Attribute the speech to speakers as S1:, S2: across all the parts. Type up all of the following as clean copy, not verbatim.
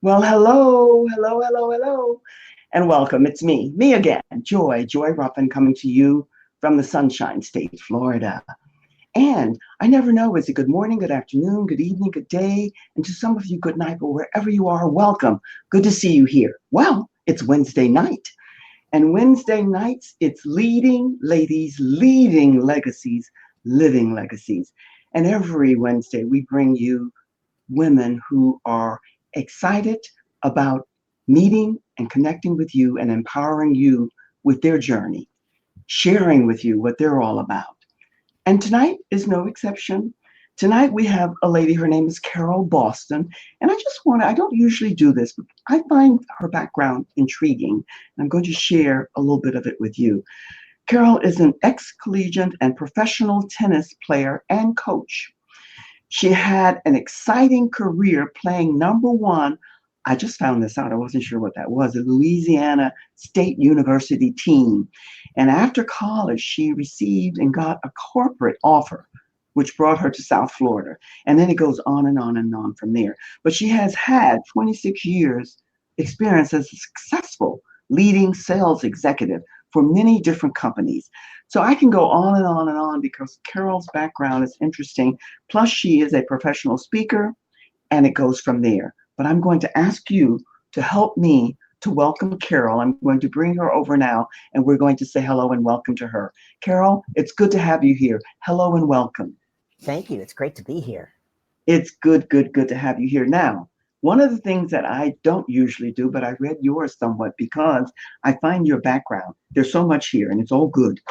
S1: Well, hello, and welcome. It's me again, Joy Ruffin, coming to you from the Sunshine State, Florida. And I never know, is it good morning, good afternoon, good evening, good day? And to some of you, good night, but wherever you are, welcome. Good to see you here. Well, it's Wednesday night. And Wednesday nights, it's leading ladies, leading legacies, living legacies. And every Wednesday, we bring you women who are excited about meeting and connecting with you and empowering you with their journey, sharing with you what they're all about. And tonight is no exception. Tonight we have a lady, her name is Carol Boston. And I don't usually do this, but I find her background intriguing. And I'm going to share a little bit of it with you. Carol is an ex-collegiate and professional tennis player and coach. She had an exciting career playing number one. I just found this out. I wasn't sure what that was. The Louisiana State University team. And after college, she received and got a corporate offer, which brought her to South Florida. And then it goes on and on and on from there. But she has had 26 years experience as a successful leading sales executive for many different companies. So I can go on and on and on because Carol's background is interesting. Plus, she is a professional speaker, and it goes from there. But I'm going to ask you to help me to welcome Carol. I'm going to bring her over now, and we're going to say hello and welcome to her. Carol, it's good to have you here. Hello and welcome.
S2: Thank you. It's great to be here.
S1: It's good to have you here. Now, one of the things that I don't usually do, but I read yours somewhat because I find your background. There's so much here, and it's all good.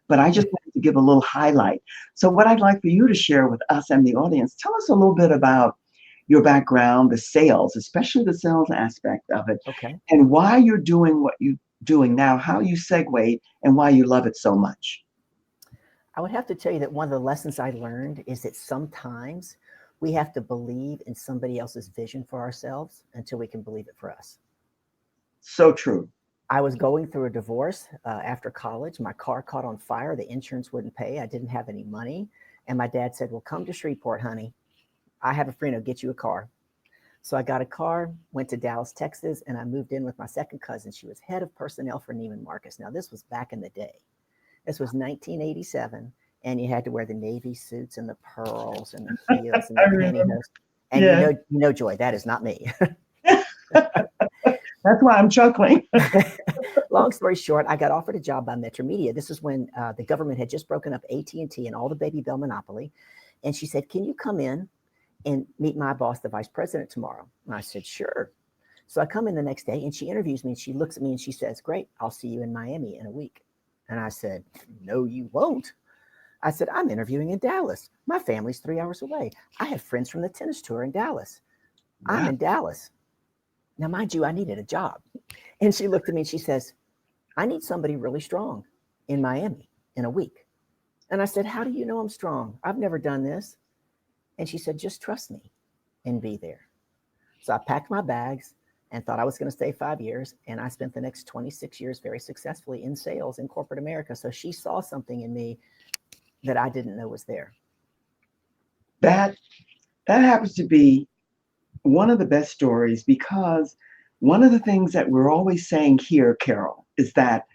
S1: But I just wanted to give a little highlight. So, what I'd like for you to share with us and the audience, tell us a little bit about your background, the sales, especially the sales aspect of it,
S2: Okay.
S1: and why you're doing what you're doing now, how you segue, and why you love it so much.
S2: I would have to tell you that one of the lessons I learned is that sometimes we have to believe in somebody else's vision for ourselves until we can believe it for us.
S1: So true.
S2: I was going through a divorce after college. My car caught on fire. The insurance wouldn't pay. I didn't have any money. And my dad said, "Well, come to Shreveport, honey. I have a friend who'll get you a car." So I got a car, went to Dallas, Texas, and I moved in with my second cousin. She was head of personnel for Neiman Marcus. Now, this was back in the day. This was 1987, and you had to wear the navy suits and the pearls and the heels and
S1: I
S2: the
S1: remember.
S2: pantyhose. And
S1: Yeah.
S2: Joy, that is not me.
S1: That's why I'm chuckling.
S2: Long story short, I got offered a job by Metro Media. This is when the government had just broken up AT&T and all the Baby Bell monopoly. And she said, "Can you come in and meet my boss, the vice president, tomorrow?" And I said, "Sure." So I come in the next day, and she interviews me, and she looks at me and she says, "Great, I'll see you in Miami in a week." And I said, "No, you won't." I said, "I'm interviewing in Dallas. My family's 3 hours away. I have friends from the tennis tour in Dallas. I'm
S1: Wow.
S2: in Dallas." Now, mind you, I needed a job. And she looked at me and she says, "I need somebody really strong in Miami in a week." And I said, "How do you know I'm strong? I've never done this." And she said, "Just trust me and be there." So I packed my bags and thought I was going to stay 5 years. And I spent the next 26 years very successfully in sales in corporate America. So she saw something in me that I didn't know was there.
S1: That that happens to be one of the best stories because one of the things that we're always saying here, Carol, is that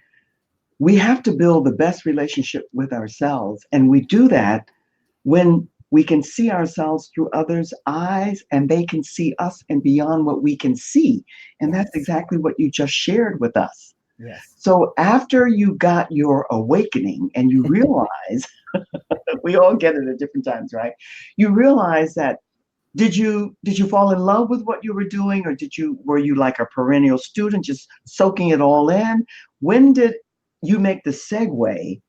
S1: we have to build the best relationship with ourselves. And we do that when we can see ourselves through others' eyes and they can see us and beyond what we can see. And that's
S2: Yes.
S1: exactly what you just shared with us.
S2: Yes.
S1: So after you got your awakening and you realize, we all get it at different times, right? You realize that did you fall in love with what you were doing, or were you like a perennial student just soaking it all in? When did you make the segue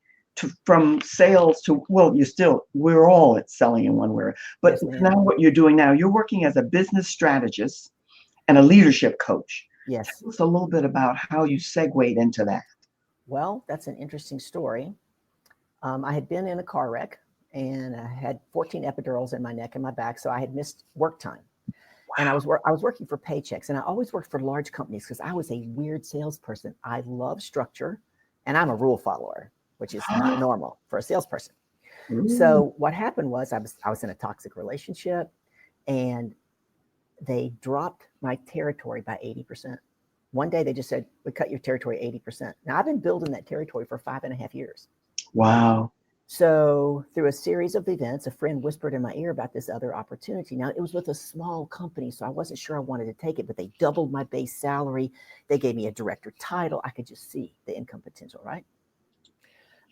S1: from sales to, well, we're all at selling in one way, but
S2: Yes, ma'am.
S1: now what you're doing now, you're working as a business strategist and a leadership coach.
S2: Yes.
S1: Tell us a little bit about how you segued into that.
S2: Well, that's an interesting story. I had been in a car wreck and I had 14 epidurals in my neck and my back. So I had missed work time. And I was working for paychecks, and I always worked for large companies because I was a weird salesperson. I love structure, and I'm a rule follower, which is not
S1: Wow.
S2: normal for a salesperson.
S1: Ooh.
S2: So what happened was I was in a toxic relationship, and they dropped my territory by 80%. One day they just said, we cut your territory 80%. Now I've been building that territory for 5.5 years.
S1: Wow.
S2: So through a series of events, a friend whispered in my ear about this other opportunity. Now it was with a small company, so I wasn't sure I wanted to take it, but they doubled my base salary. They gave me a director title. I could just see the income potential, right?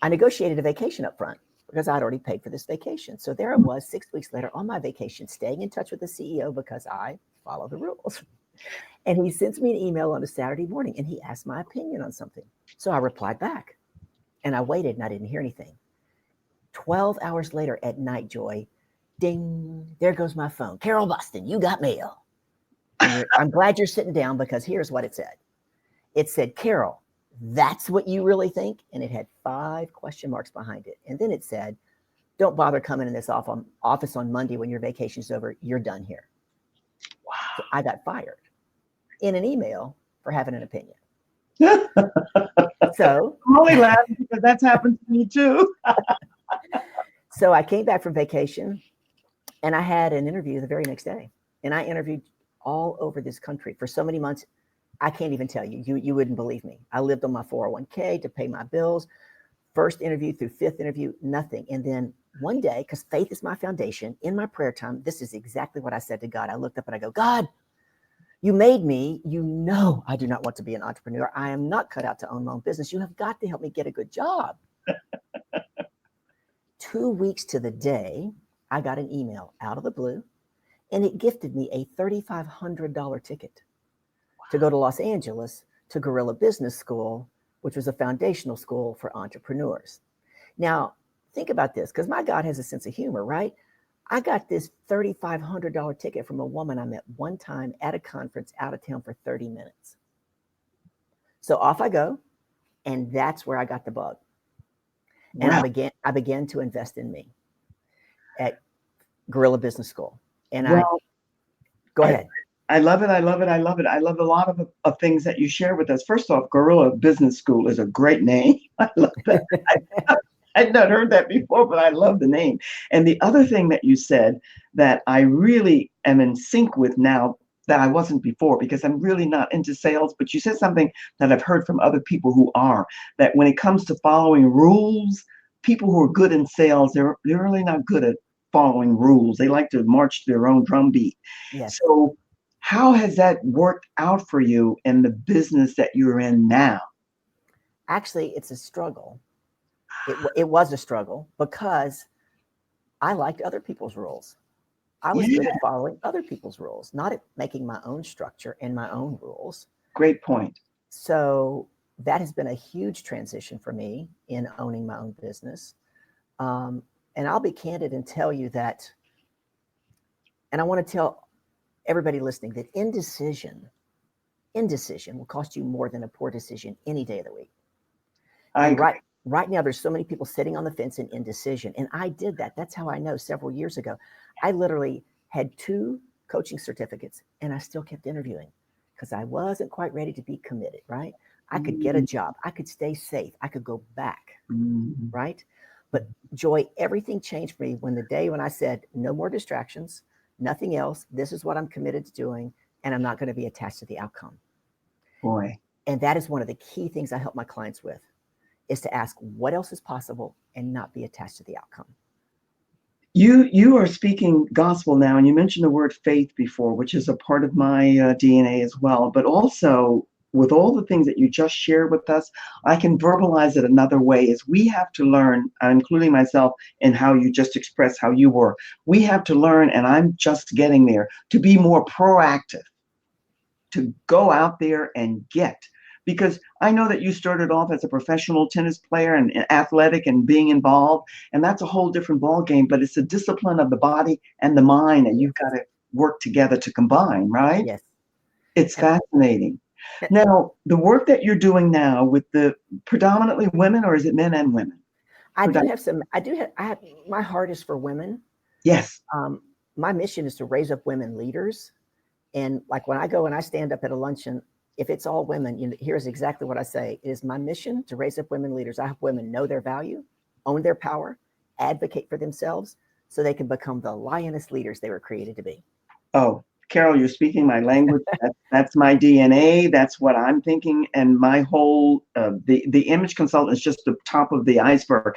S2: I negotiated a vacation up front because I'd already paid for this vacation. So there it was 6 weeks later on my vacation, staying in touch with the CEO because I follow the rules. And he sends me an email on a Saturday morning and he asked my opinion on something. So I replied back and I waited and I didn't hear anything. 12 hours later at night, Joy, ding, there goes my phone. Carol Boston, you got mail. And I'm glad you're sitting down because here's what it said. It said, Carol, that's what you really think? And it had 5 question marks behind it. And then it said, don't bother coming in this office on Monday when your vacation's over. You're done here. Wow. So I got fired in an email for having an opinion. So
S1: I'm only laughing because that's happened to me too.
S2: So I came back from vacation and I had an interview the very next day. And I interviewed all over this country for so many months. I can't even tell you. You wouldn't believe me. I lived on my 401k to pay my bills. First interview through 5th interview, nothing. And then one day, because faith is my foundation, in my prayer time, this is exactly what I said to God. I looked up and I go, God, you made me. You know I do not want to be an entrepreneur. I am not cut out to own my own business. You have got to help me get a good job. 2 weeks to the day, I got an email out of the blue, and it gifted me a $3,500 ticket to go to Los Angeles to Guerrilla Business School, which was a foundational school for entrepreneurs. Now, think about this, because my God has a sense of humor, right? I got this $3,500 ticket from a woman I met one time at a conference out of town for 30 minutes. So off I go, and that's where I got the bug. And
S1: Wow.
S2: I began to invest in me at Guerrilla Business School. And go ahead.
S1: I love it. I love it. I love it. I love a lot of things that you share with us. First off, Guerrilla Business School is a great name. I love that. I'd not heard that before, but I love the name. And the other thing that you said that I really am in sync with now that I wasn't before, because I'm really not into sales, but you said something that I've heard from other people who are, that when it comes to following rules, people who are good in sales, they're really not good at following rules. They like to march to their own drumbeat.
S2: Yes.
S1: So how has that worked out for you in the business that you're in now?
S2: Actually, it's a struggle. It was a struggle because I liked other people's rules. I was good at following other people's rules, not at making my own structure and my own rules.
S1: Great point.
S2: So that has been a huge transition for me in owning my own business. And I'll be candid and tell you that, and I want to tell everybody listening that indecision will cost you more than a poor decision any day of the week. Right now, there's so many people sitting on the fence in indecision. And I did that. That's how I know several years ago. I literally had 2 coaching certificates and I still kept interviewing because I wasn't quite ready to be committed, right? I could get a job. I could stay safe. I could go back, right? But Joy, everything changed for me when I said, no more distractions, nothing else. This is what I'm committed to doing. And I'm not going to be attached to the outcome.
S1: Boy.
S2: And that is one of the key things I help my clients with, is to ask what else is possible and not be attached to the outcome.
S1: You are speaking gospel now, and you mentioned the word faith before, which is a part of my DNA as well. But also, with all the things that you just shared with us, I can verbalize it another way, is we have to learn, including myself, in how you just expressed how you were. We have to learn, and I'm just getting there, to be more proactive, to go out there and get. Because I know that you started off as a professional tennis player and athletic and being involved, and that's a whole different ballgame, but it's a discipline of the body and the mind, and you've got to work together to combine, right?
S2: Yes.
S1: It's fascinating. Now, the work that you're doing now with the predominantly women, or is it men and women?
S2: I have my heart is for women.
S1: Yes.
S2: My mission is to raise up women leaders. And like when I go and I stand up at a luncheon, if it's all women, here's exactly what I say. It is my mission to raise up women leaders. I have women know their value, own their power, advocate for themselves so they can become the lioness leaders they were created to be.
S1: Oh, Carol, you're speaking my language. That's my DNA. That's what I'm thinking. And my whole, the image consultant is just the top of the iceberg.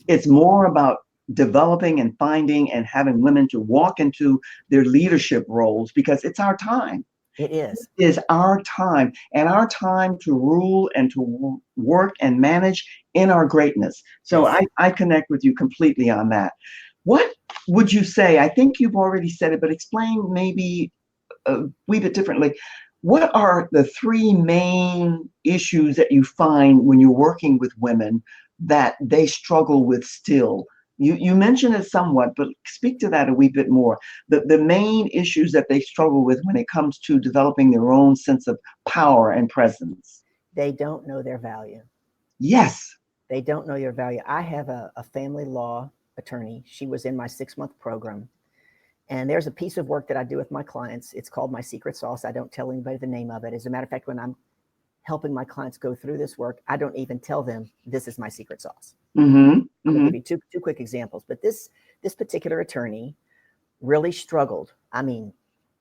S1: It's more about developing and finding and having women to walk into their leadership roles because it's our time.
S2: It is.
S1: It is our time and our time to rule and to work and manage in our greatness. So
S2: Yes.
S1: I connect with you completely on that. What would you say? I think you've already said it, but explain maybe a wee bit differently. What are the three main issues that you find when you're working with women that they struggle with still? You mentioned it somewhat, but speak to that a wee bit more. The main issues that they struggle with when it comes to developing their own sense of power and presence.
S2: They don't know their value.
S1: Yes.
S2: They don't know your value. I have a family law attorney. She was in my 6-month program. And there's a piece of work that I do with my clients. It's called my secret sauce. I don't tell anybody the name of it. As a matter of fact, when I'm helping my clients go through this work, I don't even tell them this is my secret sauce.
S1: Mm-hmm.
S2: I'm gonna give you two quick examples. But this particular attorney really struggled. I mean,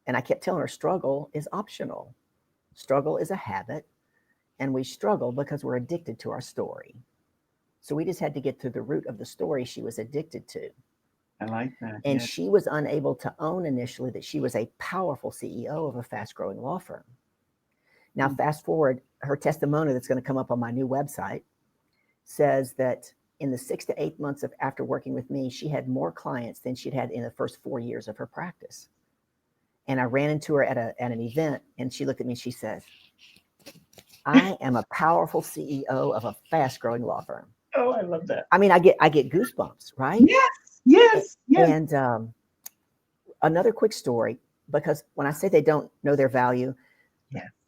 S2: and I kept telling her struggle is optional. Struggle is a habit, and we struggle because we're addicted to our story. So we just had to get to the root of the story she was addicted to.
S1: I like that.
S2: And
S1: yeah.
S2: she was unable to own initially that she was a powerful CEO of a fast-growing law firm. Now, fast forward, her testimony that's going to come up on my new website says that in the 6 to 8 months after working with me, she had more clients than she'd had in the first 4 years of her practice. And I ran into her at an event, and she looked at me, she says, I am a powerful CEO of a fast-growing law firm.
S1: Oh, I love that.
S2: I mean, I get goosebumps, right?
S1: Yes.
S2: And another quick story, because when I say they don't know their value,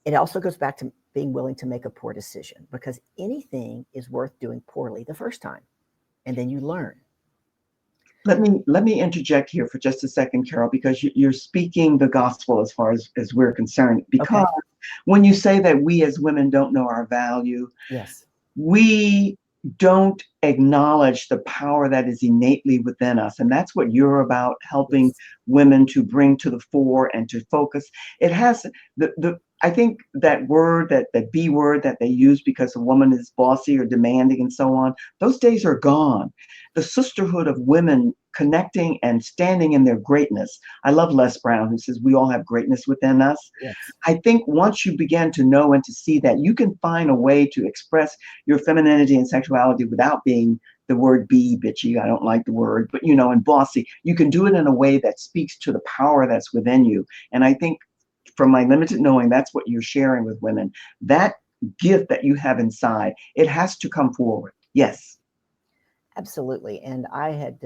S2: it also goes back to being willing to make a poor decision, because anything is worth doing poorly the first time, and then you learn.
S1: Let me interject here for just a second, Carol, because you're speaking the gospel as far as we're concerned. Because when you say that we as women don't know our value,
S2: yes,
S1: we don't acknowledge the power that is innately within us. And that's what you're about, helping women to bring to the fore and to focus. It has I think that word, that B word that they use because a woman is bossy or demanding and so on, those days are gone. The sisterhood of women connecting and standing in their greatness. I love Les Brown, who says we all have greatness within us.
S2: Yes.
S1: I think once you begin to know and to see that, you can find a way to express your femininity and sexuality without being the word be bitchy. I don't like the word, but and bossy. You can do it in a way that speaks to the power that's within you. And I think from my limited knowing, that's what you're sharing with women. That gift that you have inside, it has to come forward. Yes.
S2: Absolutely. And I had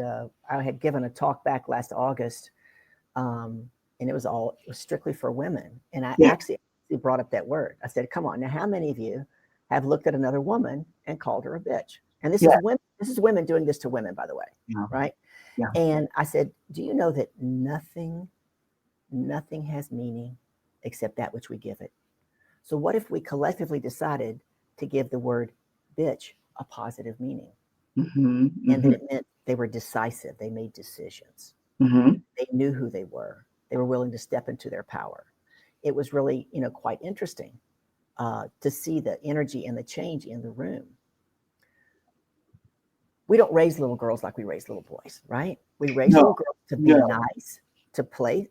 S2: given a talk back last August, and it was strictly for women. And I actually brought up that word. I said, come on, now how many of you have looked at another woman and called her a bitch? And this is women doing this to women, by the way. Right.
S1: Yeah.
S2: And I said, do you know that nothing has meaning except that which we give it? So what if we collectively decided to give the word bitch a positive meaning? And that it meant they were decisive. They made decisions. They knew who they were. They were willing to step into their power. It was really, quite interesting to see the energy and the change in the room. We don't raise little girls like we raise little boys, right? We raise little girls to be nice, to play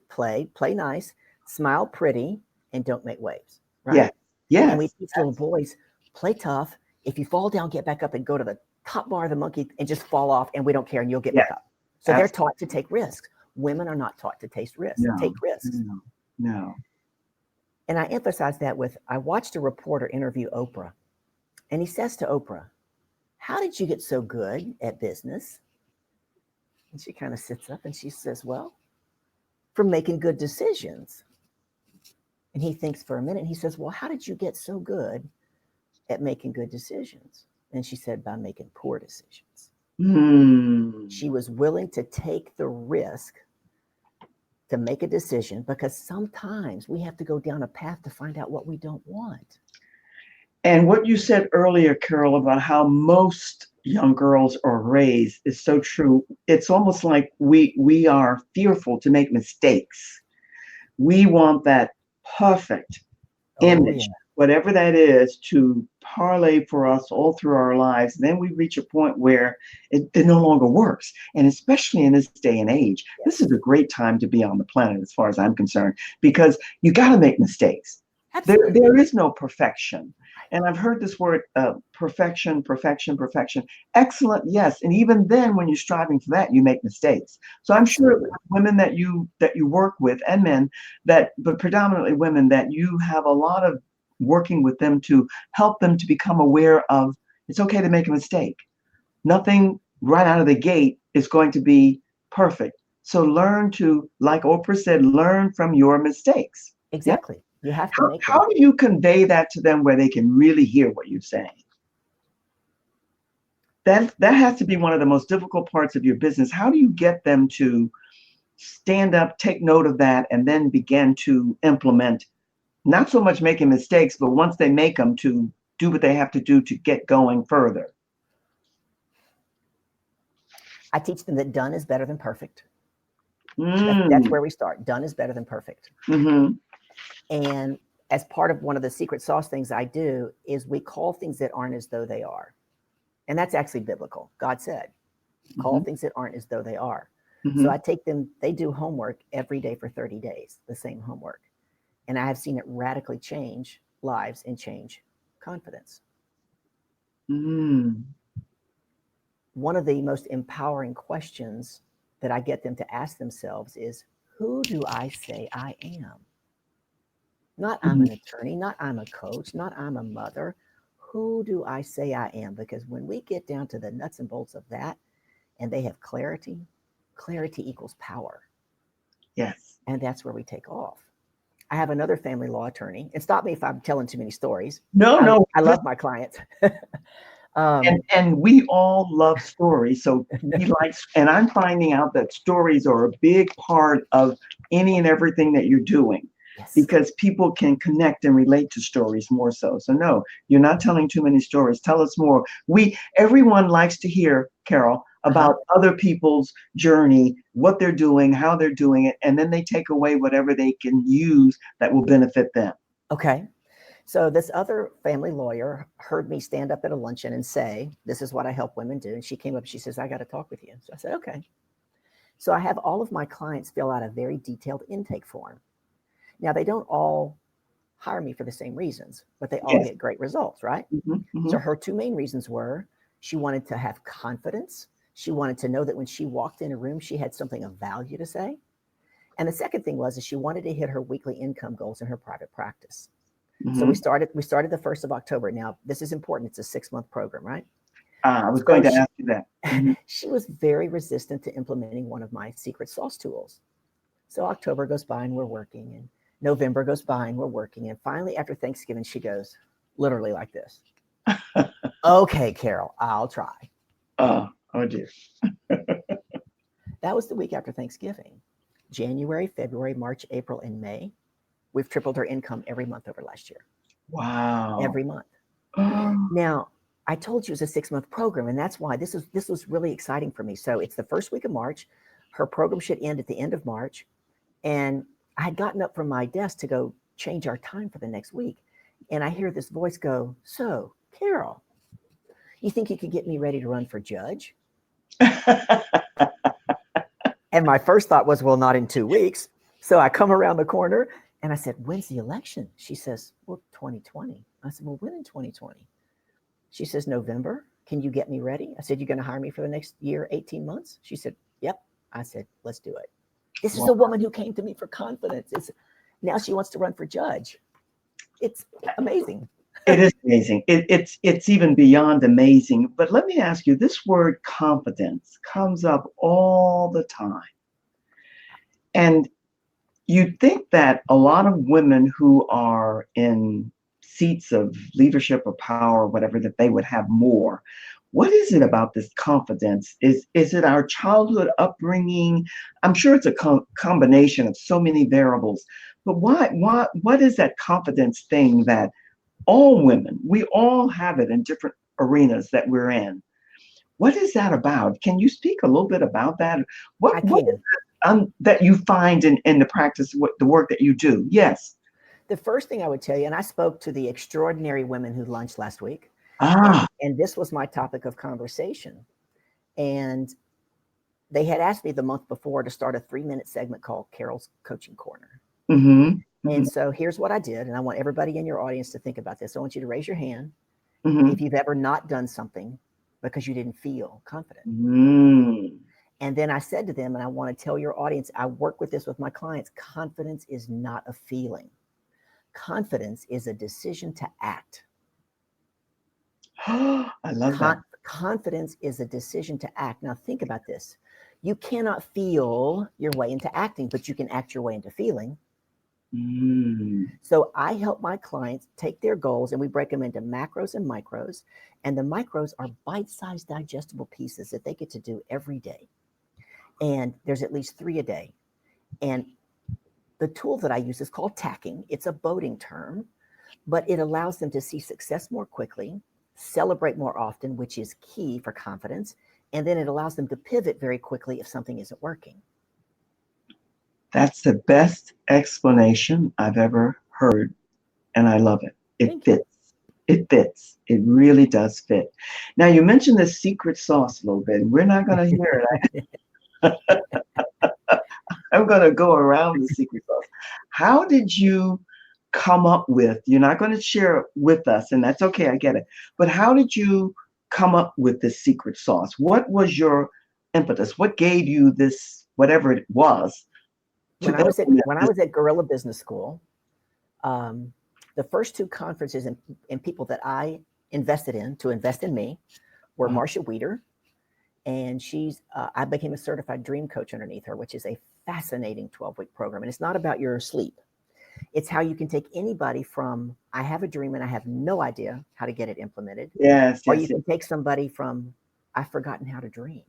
S2: nice, smile pretty, and don't make waves, right?
S1: Yeah.
S2: And we teach little boys, play tough. If you fall down, get back up and go to the top bar of the monkey and just fall off, and we don't care, and you'll get back up. So they're taught to take risks. Women are not taught to take risks.
S1: No.
S2: And I emphasize that I watched a reporter interview Oprah, and he says to Oprah, how did you get so good at business? And she kind of sits up and she says, well, from making good decisions. And he thinks for a minute and he says, well, how did you get so good at making good decisions? And she said, by making poor decisions. She was willing to take the risk to make a decision, because sometimes we have to go down a path to find out what we don't want.
S1: And what you said earlier, Carol, about how most young girls are raised is so true. It's almost like we are fearful to make mistakes. We want that perfect
S2: Oh, yeah.
S1: image, whatever that is, to parlay for us all through our lives. Then we reach a point where it no longer works. And especially in this day and age, this
S2: Yes.
S1: is a great time to be on the planet, as far as I'm concerned, because you got to make mistakes.
S2: Absolutely.
S1: There is no perfection. And I've heard this word, perfection, perfection, perfection. Excellent, yes. And even then, when you're striving for that, you make mistakes. So I'm sure
S2: Absolutely.
S1: women that you work with, and men, but predominantly women, that you have a lot of working with them to help them to become aware of, it's okay to make a mistake. Nothing right out of the gate is going to be perfect. So learn to, like Oprah said, learn from your mistakes. Yeah.
S2: Exactly. You have to make them.
S1: How do you convey that to them where they can really hear what you're saying? That has to be one of the most difficult parts of your business. How do you get them to stand up, take note of that, and then begin to implement, not so much making mistakes, but once they make them, to do what they have to do to get going further?
S2: I teach them that done is better than perfect. That's
S1: Mm.
S2: where we start. Done is better than perfect.
S1: Mm-hmm.
S2: And as part of one of the secret sauce things I do is we call things that aren't as though they are. And that's actually biblical. God said, call
S1: Mm-hmm.
S2: things that aren't as though they are. So
S1: Mm-hmm.
S2: I take them, they do homework every day for 30 days, the same homework. And I have seen it radically change lives and change confidence.
S1: Mm.
S2: One of the most empowering questions that I get them to ask themselves is, who do I say I am? Not I'm
S1: Mm-hmm.
S2: an attorney, not I'm a coach, not I'm a mother. Who do I say I am? Because when we get down to the nuts and bolts of that and they have clarity, clarity equals power.
S1: Yes.
S2: And that's where we take off. I have another family law attorney, and stop me if I'm telling too many stories.
S1: No, no.
S2: I love my clients.
S1: And we all love stories. So we like, and I'm finding out that stories are a big part of any and everything that you're doing,
S2: Yes.
S1: because people can connect and relate to stories more so. So no, you're not telling too many stories. Tell us more. Everyone likes to hear, Carol, about other people's journey, what they're doing, how they're doing it, and then they take away whatever they can use that will benefit them.
S2: Okay. So this other family lawyer heard me stand up at a luncheon and say, this is what I help women do. And she came up and she says, I got to talk with you. So I said, okay. So I have all of my clients fill out a very detailed intake form. Now, they don't all hire me for the same reasons, but they all
S1: Yes.
S2: get great results, right?
S1: Mm-hmm. Mm-hmm.
S2: So her two main reasons were she wanted to have confidence. She wanted to know that when she walked in a room, she had something of value to say. And the second thing was she wanted to hit her weekly income goals in her private practice. So
S1: Mm-hmm.
S2: we started the 1st of October. Now, this is important. It's a 6-month program, right?
S1: I was
S2: So
S1: going to ask you that. Mm-hmm.
S2: she was very resistant to implementing one of my secret sauce tools. So October goes by and we're working, and November goes by and we're working. And finally, after Thanksgiving, she goes literally like this. Okay, Carol, I'll try.
S1: Oh dear.
S2: That was the week after Thanksgiving. January, February, March, April, and May, we've tripled her income every month over last year.
S1: Wow.
S2: Every month. Now, I told you it was a 6-month program, and that's why this was really exciting for me. So it's the first week of March. Her program should end at the end of March. And I had gotten up from my desk to go change our time for the next week. And I hear this voice go, so, Carol, you think you could get me ready to run for judge? And my first thought was, well, not in 2 weeks. So I come around the corner and I said, when's the election? She says, well, 2020. I said, well, when in 2020? She says, November. Can you get me ready? I said, you're going to hire me for the next year, 18 months? She said, yep. I said, let's do it. This is a woman who came to me for confidence. Now she wants to run for judge. It's amazing.
S1: It is amazing. It's even beyond amazing. But let me ask you, this word confidence comes up all the time. And you'd think that a lot of women who are in seats of leadership or power or whatever, that they would have more. What is it about this confidence? Is it our childhood upbringing? I'm sure it's a combination of so many variables. But what is that confidence thing that all women, we all have it in different arenas that we're in? What is that about? Can you speak a little bit about that?
S2: I
S1: What is
S2: can.
S1: that you find in the practice, the work that you do? Yes.
S2: The first thing I would tell you, and I spoke to the extraordinary women who lunched last week,
S1: Ah.
S2: and this was my topic of conversation. And they had asked me the month before to start a 3-minute segment called Carol's Coaching Corner.
S1: Mm-hmm.
S2: And so here's what I did. And I want everybody in your audience to think about this. I want you to raise your hand
S1: Mm-hmm.
S2: if you've ever not done something because you didn't feel confident.
S1: Mm.
S2: And then I said to them, and I want to tell your audience, I work with this with my clients. Confidence is not a feeling. Confidence is a decision to act.
S1: I love that.
S2: Confidence is a decision to act. Now think about this. You cannot feel your way into acting, but you can act your way into feeling.
S1: Mm.
S2: So I help my clients take their goals and we break them into macros and micros. And the micros are bite-sized digestible pieces that they get to do every day. And there's at least 3 a day. And the tool that I use is called tacking. It's a boating term, but it allows them to see success more quickly, celebrate more often, which is key for confidence. And then it allows them to pivot very quickly if something isn't working.
S1: That's the best explanation I've ever heard, and I love it. It fits. It fits. It really does fit. Now, you mentioned the secret sauce a little bit, and we're not going to hear it. I'm going to go around the secret sauce. How did you come up with, you're not going to share it with us, and that's okay, I get it, but how did you come up with this secret sauce? What was your impetus? What gave you this, whatever it was?
S2: When I was at Guerrilla Business School, the first 2 conferences and people that I invested in to invest in me were Marcia Weeder, and I became a certified dream coach underneath her, which is a fascinating 12-week program. And it's not about your sleep. It's how you can take anybody from, I have a dream and I have no idea how to get it implemented.
S1: Yes.
S2: Or you can take somebody from, I've forgotten how to dream,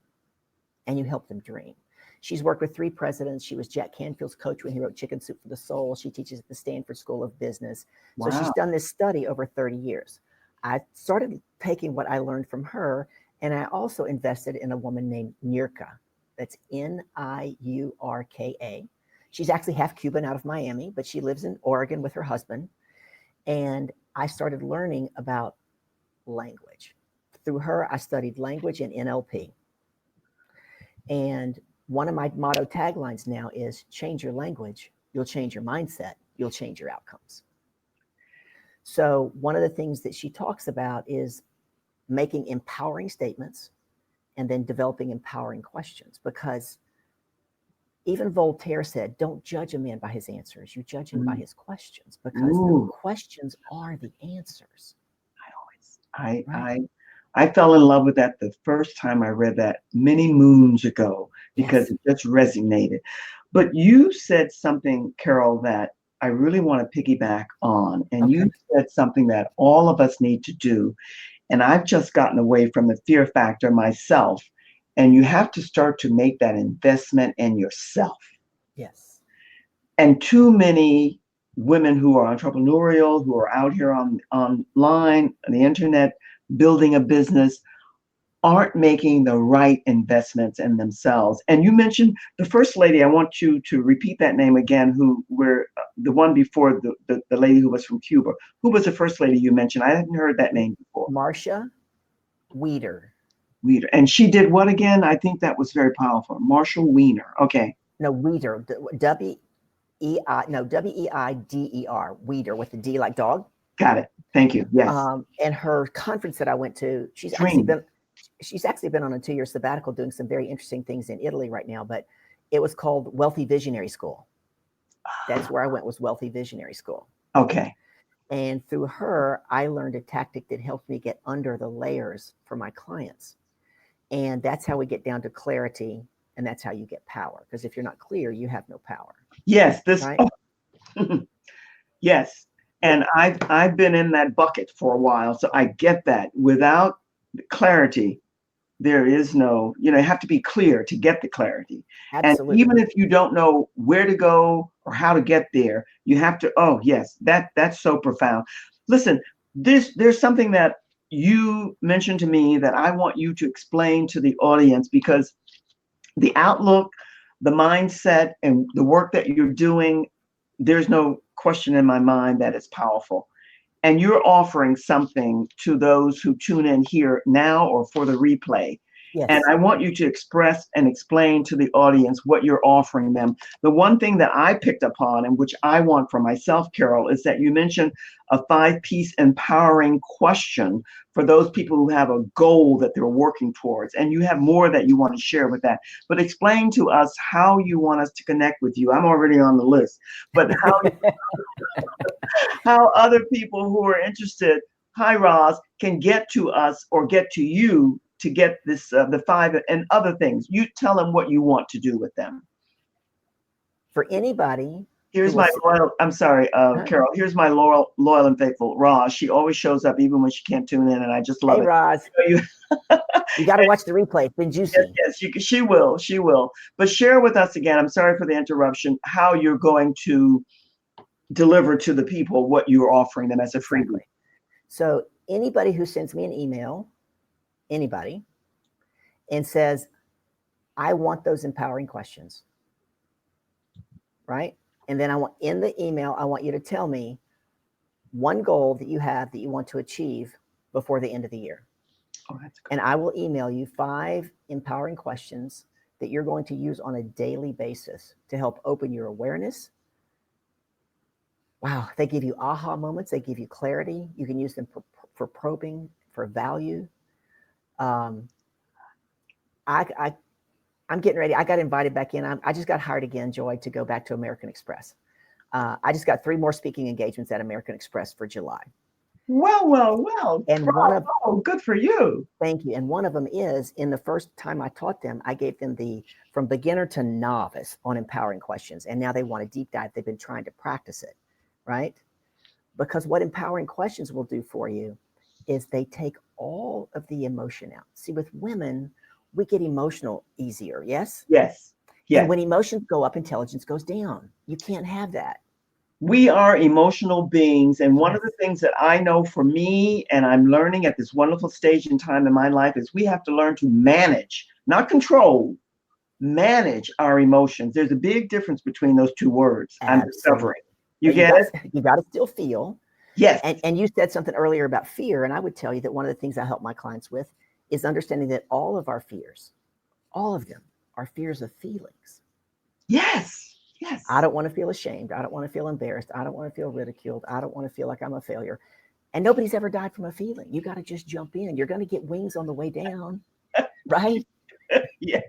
S2: and you help them dream. She's worked with 3 presidents. She was Jack Canfield's coach when he wrote Chicken Soup for the Soul. She teaches at the Stanford School of Business.
S1: Wow.
S2: So she's done this study over 30 years. I started taking what I learned from her, and I also invested in a woman named Nirka. That's Niurka. She's actually half Cuban out of Miami, but she lives in Oregon with her husband. And I started learning about language. Through her, I studied language and NLP. And one of my motto taglines now is change your language, you'll change your mindset, you'll change your outcomes. So one of the things that she talks about is making empowering statements and then developing empowering questions, because even Voltaire said, don't judge a man by his answers, you judge him by his questions, because the questions are the answers.
S1: I fell in love with that the first time I read that many moons ago, because it just resonated. But you said something, Carol, that I really want to piggyback on. And you said something that all of us need to do. And I've just gotten away from the fear factor myself. And you have to start to make that investment in yourself.
S2: Yes.
S1: And too many women who are entrepreneurial, who are out here online, on the internet, building a business, aren't making the right investments in themselves. And you mentioned the first lady. I want you to repeat that name again, who were the one before the lady who was from Cuba. Who was the first lady you mentioned? I hadn't heard that name before.
S2: Marcia Weeder.
S1: And she did what again? I think that was very powerful. Marshall Weiner. Okay.
S2: No, Weeder. W-E-I-D-E-R. Weeder, with the D like dog.
S1: Got it. Thank you. Yes.
S2: And her conference that I went to, she's actually been on a 2-year sabbatical doing some very interesting things in Italy right now, but it was called Wealthy Visionary School. That's where I went, was Wealthy Visionary School.
S1: Okay.
S2: And through her, I learned a tactic that helped me get under the layers for my clients. And that's how we get down to clarity. And that's how you get power. Because if you're not clear, you have no power.
S1: Yes.
S2: Right?
S1: Yes. And I've been in that bucket for a while. So I get that. Without clarity, there is no, you have to be clear to get the clarity.
S2: Absolutely.
S1: And even if you don't know where to go or how to get there, you have to, that's so profound. Listen, there's something that you mentioned to me that I want you to explain to the audience, because the outlook, the mindset and the work that you're doing, there's no question in my mind that it's powerful. And you're offering something to those who tune in here now or for the replay.
S2: Yes.
S1: And I want you to express and explain to the audience what you're offering them. The one thing that I picked up on and which I want for myself, Carol, is that you mentioned a 5-piece empowering question for those people who have a goal that they're working towards. And you have more that you want to share with that. But explain to us how you want us to connect with you. I'm already on the list, but how other people who are interested, hi Roz, can get to us or get to you to get this, the 5 and other things. You tell them what you want to do with them.
S2: For anybody.
S1: Here's my loyal, I'm sorry, Carol, here's my loyal and faithful Roz. She always shows up even when she can't tune in, and I just love it.
S2: Hey, Roz. You got to watch the replay. It's been juicy.
S1: Yes, she will. But share with us again, I'm sorry for the interruption, how you're going to deliver to the people what you're offering them as a freebie.
S2: Exactly. So anybody who sends me an email, anybody, and says, I want those empowering questions, right? And then in the email, I want you to tell me one goal that you have that you want to achieve before the end of the year.
S1: Oh, that's cool.
S2: And I will email you 5 empowering questions that you're going to use on a daily basis to help open your awareness. Wow, they give you aha moments. They give you clarity. You can use them for probing, for value. I'm getting ready. I got invited back in. I just got hired again, Joy, to go back to American Express. I just got 3 more speaking engagements at American Express for July.
S1: Well.
S2: And
S1: good for you.
S2: Thank you. And one of them is, in the first time I taught them, I gave them from beginner to novice on empowering questions. And now they want a deep dive. They've been trying to practice it, right? Because what empowering questions will do for you is they take all of the emotion out. See, with women, we get emotional easier, yes?
S1: Yes.
S2: And when emotions go up, intelligence goes down. You can't have that.
S1: We are emotional beings. And one of the things that I know for me, and I'm learning at this wonderful stage in time in my life, is we have to learn to manage, not control, manage our emotions. There's a big difference between those 2 words.
S2: Absolutely.
S1: I'm discovering. You get it?
S2: You got to still feel.
S1: Yes.
S2: And you said something earlier about fear. And I would tell you that one of the things I help my clients with is understanding that all of our fears, all of them, are fears of feelings.
S1: Yes.
S2: I don't want to feel ashamed. I don't want to feel embarrassed. I don't want to feel ridiculed. I don't want to feel like I'm a failure. And nobody's ever died from a feeling. You got to just jump in. You're going to get wings on the way down, right?
S1: Yes.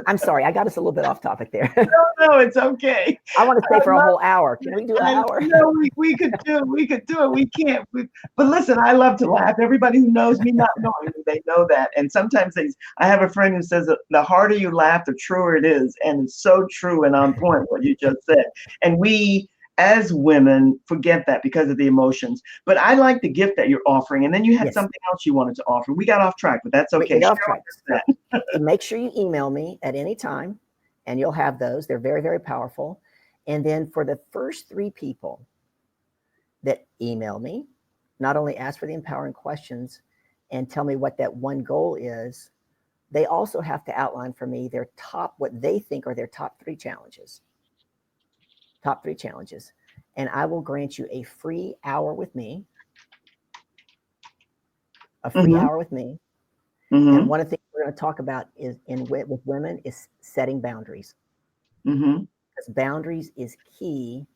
S2: I'm sorry. I got us a little bit off topic there.
S1: No, it's okay.
S2: I want to stay for a whole hour. Can we do an hour?
S1: No, we could do it. We can't. But listen, I love to laugh. Everybody who knows me, not knowing me, they know that. And sometimes I have a friend who says that the harder you laugh, the truer it is. And it's so true and on point what you just said. And we, as women, forget that because of the emotions. But I like the gift that you're offering. And then you had something else you wanted to offer. We got off track, but that's okay.
S2: Off track. Make sure you email me at any time, and you'll have those. They're very, very powerful. And then for the first 3 people that email me, not only ask for the empowering questions and tell me what that one goal is, they also have to outline for me what they think are their top 3 challenges. Top 3 challenges. And I will grant you a free hour with me. A free hour with me. And one of the things we're going to talk about is with women is setting boundaries. Because boundaries is key.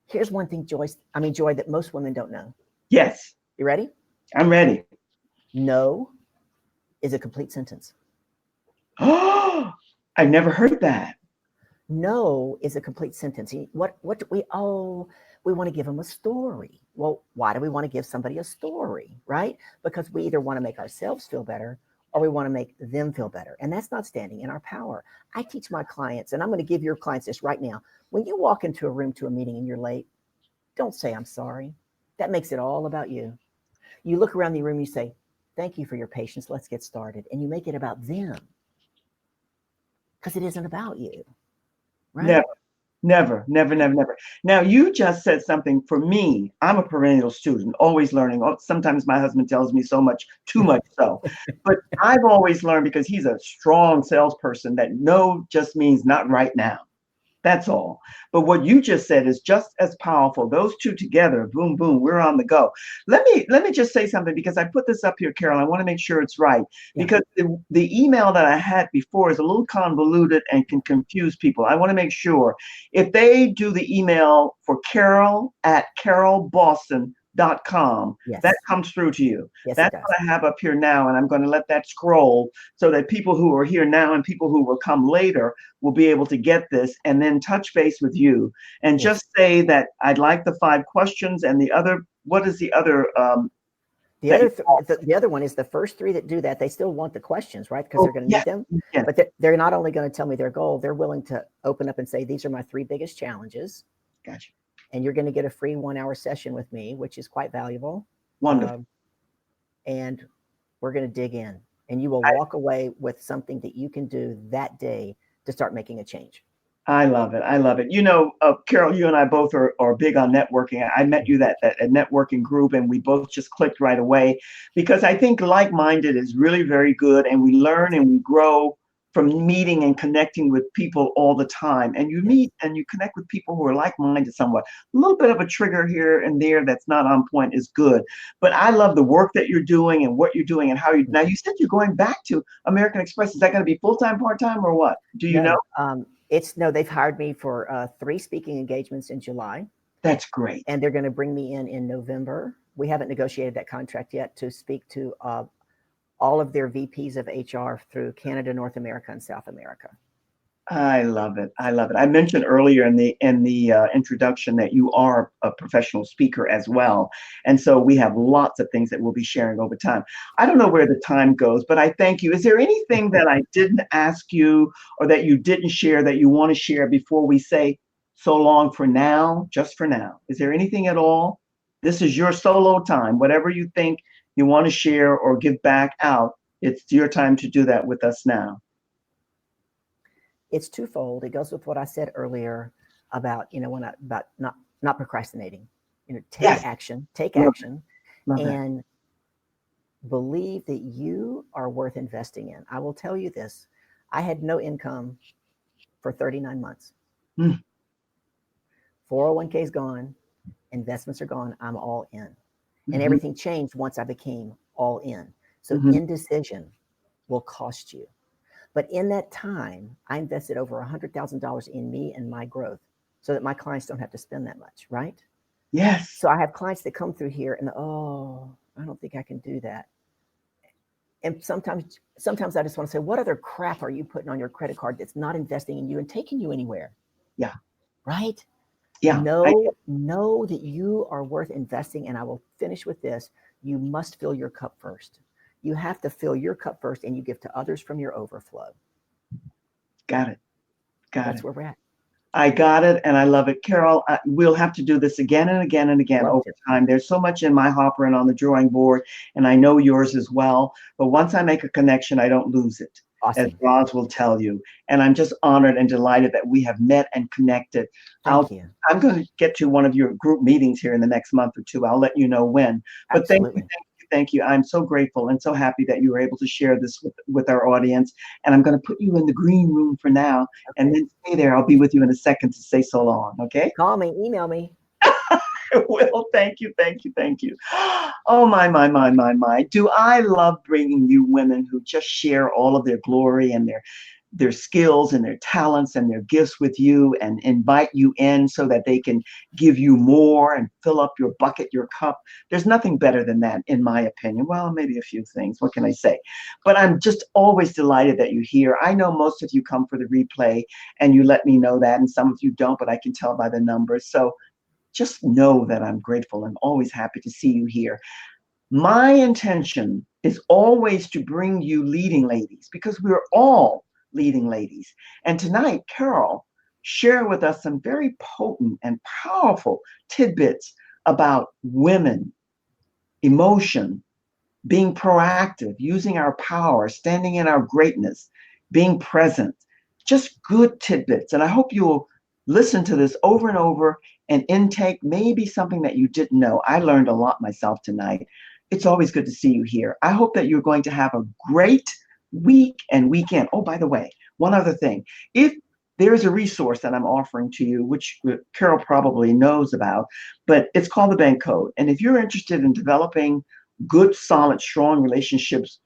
S2: Here's one thing, Joy, that most women don't know.
S1: Yes.
S2: You ready? I'm
S1: ready.
S2: No is a complete sentence.
S1: Oh, I've never heard that.
S2: No is a complete sentence. We want to give them a story. Well, why do we want to give somebody a story, right? Because we either want to make ourselves feel better or we want to make them feel better. And that's not standing in our power. I teach my clients, and I'm going to give your clients this right now. When you walk into a room to a meeting and you're late, don't say, I'm sorry. That makes it all about you. You look around the room, you say, thank you for your patience. Let's get started. And you make it about them because it isn't about you. Right?
S1: Never, never, never, never. Now, you just said something for me. I'm a perennial student, always learning. Sometimes my husband tells me so much, too much so. But I've always learned because he's a strong salesperson that no just means not right now. That's all. But what you just said is just as powerful. Those two together, boom, boom, we're on the go. Let me just say something because I put this up here, Carol. I want to make sure it's right
S2: Yeah.
S1: because the email that I had before is a little convoluted and can confuse people. I want to make sure if they do the email for carol@carolboston.com, that
S2: Yes.
S1: comes through to you.
S2: Yes, it
S1: That's
S2: does.
S1: what I have up here now, and I'm going to let that scroll so that people who are here now and people who will come later will be able to get this and then touch base with you and
S2: Yes.
S1: just say that I'd like the 5 questions and the other, what is the other
S2: The
S1: that
S2: other
S1: you
S2: the other one is the first three that do that, they still want the questions, right? Because
S1: oh,
S2: they're going to
S1: yes,
S2: need them.
S1: yes,
S2: But they're not only going to tell me their goal, they're willing to open up and say, these are my 3 biggest challenges.
S1: gotcha.
S2: And you're going to get a free 1 hour session with me, which is quite valuable.
S1: Wonderful.
S2: Um, and we're going to dig in. And you will
S1: I,
S2: walk away with something that you can do that day to start making a change.
S1: I love it. I love it. Carol, you and I both are big on networking. I met you that a networking group, and we both just clicked right away because I think like-minded is really very good, and we learn
S2: Yes.
S1: and we grow from meeting and connecting with people all the time. And you
S2: Yes.
S1: meet and you connect with people who are like-minded somewhat. A little bit of a trigger here and there that's not on point is good. But I love the work that you're doing and what you're doing and how you. Now you said you're going back to American Express. Is that going to be full-time, part-time, or what? Do you know?
S2: No, no, they've hired me for 3 speaking engagements in July,
S1: That's great.
S2: and they're going to bring me in November. We haven't negotiated that contract yet to speak to all of their VPs of HR through Canada, North America, and South America.
S1: I love it. I love it. I mentioned earlier in the introduction that you are a professional speaker as well, and so we have lots of things that we'll be sharing over time. I don't know where the time goes, but I thank you. Is there anything that I didn't ask you or that you didn't share that you want to share before we say so long for now? Just for now. Is there anything at all? This is your solo time. Whatever you think you want to share or give back out, it's your time to do that with us now.
S2: It's twofold. It goes with what I said earlier about about not procrastinating. Take
S1: Yes.
S2: action, take
S1: Love
S2: action,
S1: it. Love that.
S2: and believe that you are worth investing in. I will tell you this: I had no income for 39 months.
S1: Mm,
S2: 401k is gone, investments are gone. I'm all in, and
S1: mhm,
S2: everything changed once I became all in. So
S1: mhm.
S2: indecision will cost you. But in that time, I invested over $100,000 in me and my growth so that my clients don't have to spend that much, right?
S1: Yes.
S2: So I have clients that come through here and, oh, I don't think I can do that. And sometimes I just want to say, what other crap are you putting on your credit card that's not investing in you and taking you anywhere?
S1: Yeah.
S2: Right?
S1: Yeah.
S2: Know that you are worth investing. And I will finish with this. You must fill your cup first. You have to fill your cup first, and you give to others from your overflow.
S1: Got it. Got
S2: That's
S1: it.
S2: where we're at.
S1: I got it, and I love it. Carol, we'll have to do this again and again and again
S2: Love
S1: over
S2: to.
S1: time. There's so much in my hopper and on the drawing board, and I know yours as well. But once I make a connection, I don't lose it, as
S2: Awesome.
S1: Roz will tell you. And I'm just honored and delighted that we have met and connected.
S2: Thank you.
S1: I'm going to get to one of your group meetings here in the next month or two. I'll let you know when. But thank you,
S2: Absolutely.
S1: thank you, thank you. I'm so grateful and so happy that you were able to share this with our audience. And I'm going to put you in the green room for now, and
S2: Okay.
S1: then stay there. I'll be with you in a second to say so long. Okay?
S2: Call me, email me.
S1: Will, thank you, thank you, thank you. Oh my, my, my, my, my. Do I love bringing you women who just share all of their glory and their skills and their talents and their gifts with you and invite you in so that they can give you more and fill up your bucket, your cup. There's nothing better than that, in my opinion. Well, maybe a few things. What can I say? But I'm just always delighted that you're here. I know most of you come for the replay and you let me know that, and some of you don't, but I can tell by the numbers. So just know that I'm grateful and always happy to see you here. My intention is always to bring you leading ladies because we're all leading ladies. And tonight, Carol shared with us some very potent and powerful tidbits about women, emotion, being proactive, using our power, standing in our greatness, being present. Just good tidbits. And I hope you'll listen to this over and over, and intake may be something that you didn't know. I learned a lot myself tonight. It's always good to see you here. I hope that you're going to have a great week and weekend. Oh, by the way, one other thing. If there's a resource that I'm offering to you, which Carol probably knows about, but it's called the Bank Code. And if you're interested in developing good, solid, strong relationships,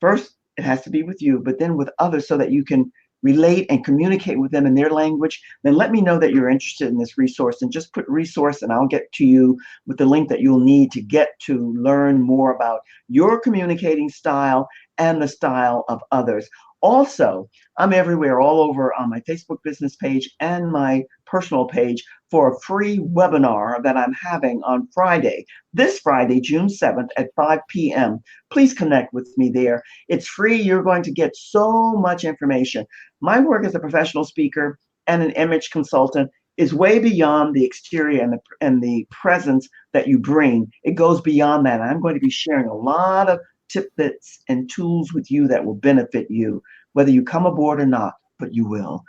S1: first, it has to be with you, but then with others so that you can relate and communicate with them in their language, then let me know that you're interested in this resource and just put resource and I'll get to you with the link that you'll need to get to learn more about your communicating style and the style of others. Also, I'm everywhere, all over on my Facebook business page and my personal page for a free webinar that I'm having on Friday, this Friday, June 7th at 5 p.m. Please connect with me there. It's free. You're going to get so much information. My work as a professional speaker and an image consultant is way beyond the exterior and the presence that you bring. It goes beyond that. I'm going to be sharing a lot of tidbits and tools with you that will benefit you, whether you come aboard or not, but you will.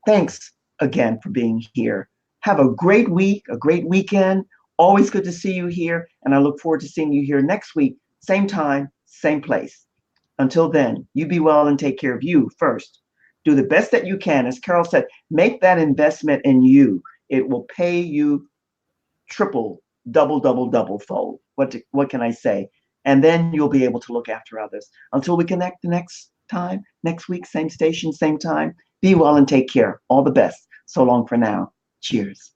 S1: Thanks again for being here. Have a great week, a great weekend. Always good to see you here. And I look forward to seeing you here next week, same time, same place. Until then, you be well and take care of you first. Do the best that you can. As Carol said, make that investment in you. It will pay you triple, double fold. What can I say? And then you'll be able to look after others. Until we connect the next time, next week, same station, same time. Be well and take care. All the best. So long for now. Cheers.